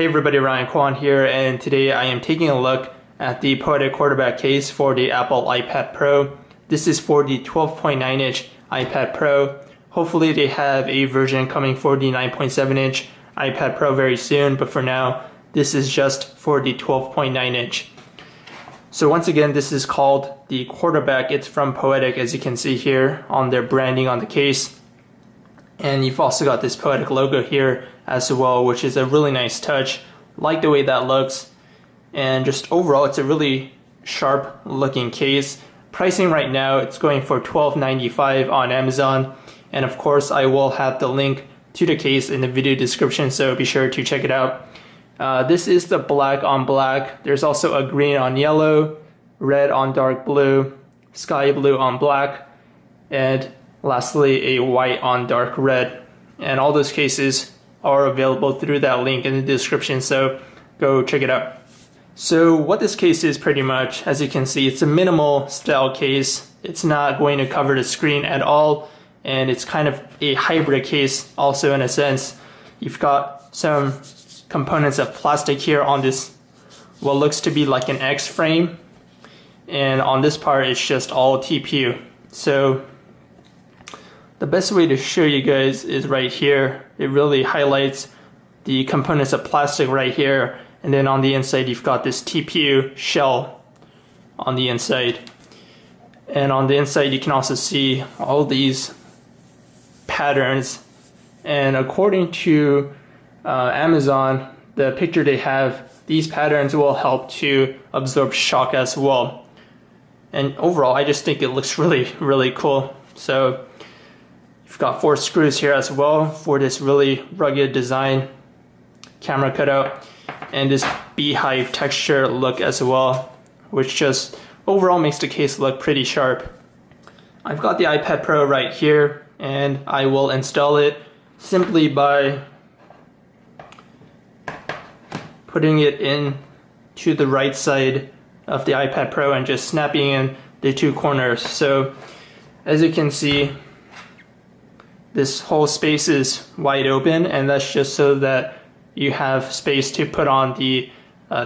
Hey everybody, Ryan Kwan here, and today I am taking a look at the Poetic quarterback case for the Apple iPad Pro. This is for the 12.9-inch iPad Pro. Hopefully they have a version coming for the 9.7-inch iPad Pro very soon, but for now, this is just for the 12.9-inch. So once again, this is called the quarterback. It's from Poetic, as you can see here on their branding on the case. And you've also got this Poetic logo here as well, which is a really nice touch. Like the way that looks. And just overall, it's a really sharp looking case. Pricing right now, it's going for $12.95 on Amazon. And of course, I will have the link to the case in the video description, so be sure to check it out. This is the black on black. There's also a green on yellow, red on dark blue, sky blue on black, and lastly, a white on dark red. And all those cases are available through that link in the description, so go check it out. So what this case is pretty much, as you can see, it's a minimal style case. It's not going to cover the screen at all, and it's kind of a hybrid case also in a sense. You've got some components of plastic here on this, what looks to be like an X frame, and on this part it's just all TPU. So the best way to show you guys is right here. It really highlights the components of plastic right here, and then on the inside you've got this TPU shell on the inside. And on the inside you can also see all these patterns, and according to Amazon, the picture they have, these patterns will help to absorb shock as well. And overall, I just think it looks really cool. So you've got 4 screws here as well for this really rugged design, camera cutout, and this beehive texture look as well, which just overall makes the case look pretty sharp. I've got the iPad Pro right here, and I will install it simply by putting it in to the right side of the iPad Pro and just snapping in the 2 corners. So as you can see, this whole space is wide open, and that's just so that you have space to put on the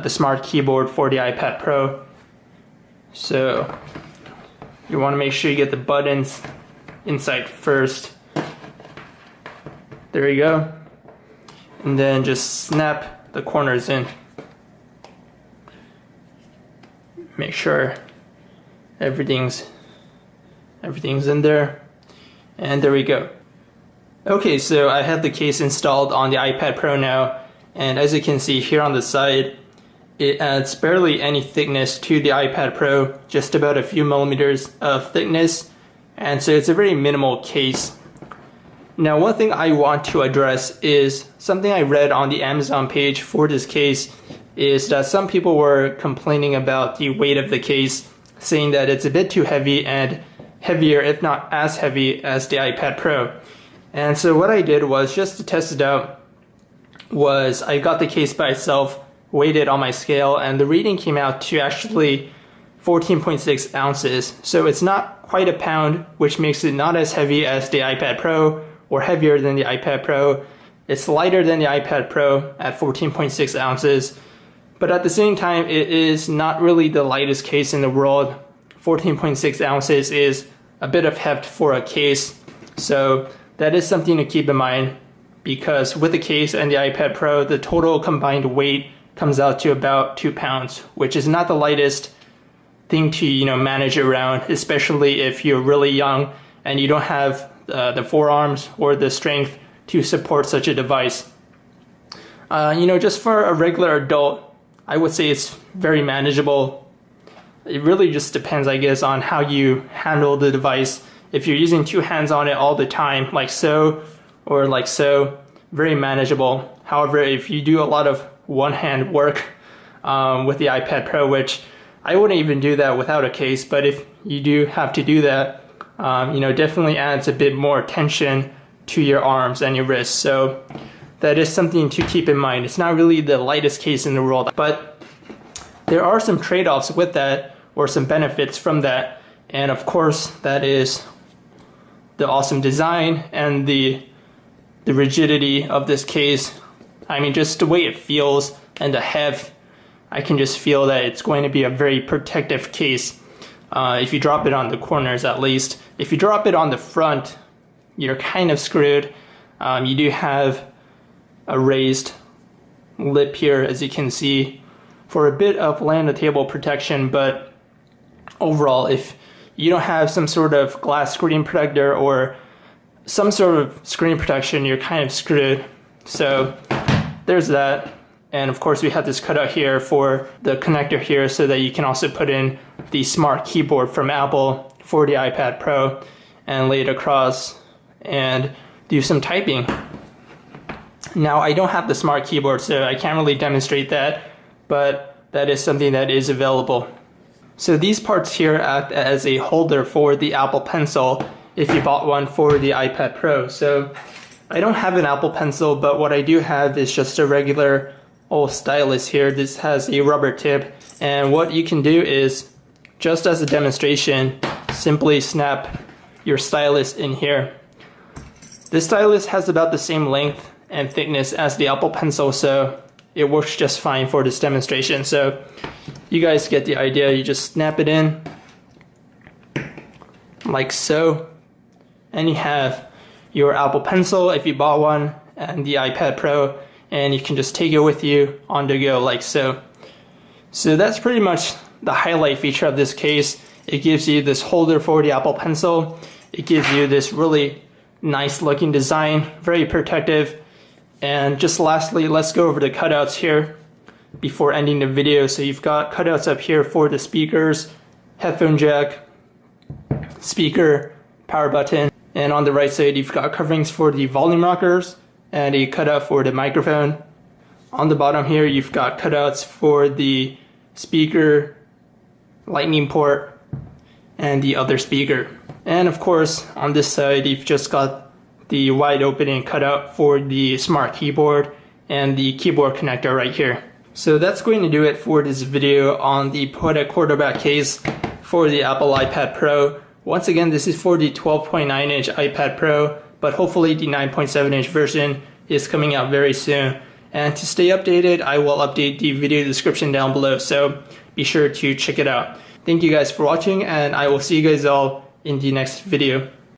smart keyboard for the iPad Pro. So you want to make sure you get the buttons inside first. There you go. And then just snap the corners in. Make sure everything's in there. And there we go. Okay, so I have the case installed on the iPad Pro now, and as you can see here on the side, it adds barely any thickness to the iPad Pro, just about a few millimeters of thickness, and so it's a very minimal case. Now, one thing I want to address is something I read on the Amazon page for this case, is that some people were complaining about the weight of the case, saying that it's a bit too heavy and heavier, if not as heavy as the iPad Pro. And so what I did was, just to test it out, was I got the case by itself, weighed it on my scale, and the reading came out to actually 14.6 ounces. So it's not quite a pound, which makes it not as heavy as the iPad Pro or heavier than the iPad Pro. It's lighter than the iPad Pro at 14.6 ounces. But at the same time, it is not really the lightest case in the world. 14.6 ounces is a bit of heft for a case. So that is something to keep in mind, because with the case and the iPad Pro, the total combined weight comes out to about 2 pounds, which is not the lightest thing to manage around, especially if you're really young and you don't have the forearms or the strength to support such a device. Just for a regular adult, I would say it's very manageable. It really just depends, I guess, on how you handle the device. If you're using 2 hands on it all the time, like so, or like so, very manageable. However, if you do a lot of one-hand work with the iPad Pro, which I wouldn't even do that without a case, but if you do have to do that, definitely adds a bit more tension to your arms and your wrists. So that is something to keep in mind. It's not really the lightest case in the world, but there are some trade-offs with that, or some benefits from that. And of course, that is the awesome design and the rigidity of this case I mean, just the way it feels and the heft, I can just feel that it's going to be a very protective case. If you drop it on the corners at least. If you drop it on the front, you're kind of screwed. You do have a raised lip here, as you can see, for a bit of land on table protection, but overall, if you don't have some sort of glass screen protector or some sort of screen protection, you're kind of screwed. So there's that. And of course we have this cutout here for the connector here so that you can also put in the smart keyboard from Apple for the iPad Pro and lay it across and do some typing. Now I don't have the smart keyboard, so I can't really demonstrate that, but that is something that is available. So these parts here act as a holder for the Apple Pencil if you bought one for the iPad Pro. So I don't have an Apple Pencil, but what I do have is just a regular old stylus here. This has a rubber tip, and what you can do is, just as a demonstration, simply snap your stylus in here. This stylus has about the same length and thickness as the Apple Pencil, so it works just fine for this demonstration. So you guys get the idea. You just snap it in like so, and you have your Apple Pencil if you bought one and the iPad Pro, and you can just take it with you on the go like so. So that's pretty much the highlight feature of this case. It gives you this holder for the Apple Pencil. It gives you this really nice looking design, very protective. And just lastly, let's go over the cutouts here before ending the video. So you've got cutouts up here for the speakers, headphone jack, speaker, power button, and on the right side you've got coverings for the volume rockers and a cutout for the microphone. On the bottom here you've got cutouts for the speaker, lightning port, and the other speaker. And of course on this side you've just got the wide opening cutout for the smart keyboard and the keyboard connector right here. So that's going to do it for this video on the Poetic quarterback case for the Apple iPad Pro. Once again, this is for the 12.9-inch iPad Pro, but hopefully the 9.7-inch version is coming out very soon. And to stay updated, I will update the video description down below, so be sure to check it out. Thank you guys for watching, and I will see you guys all in the next video.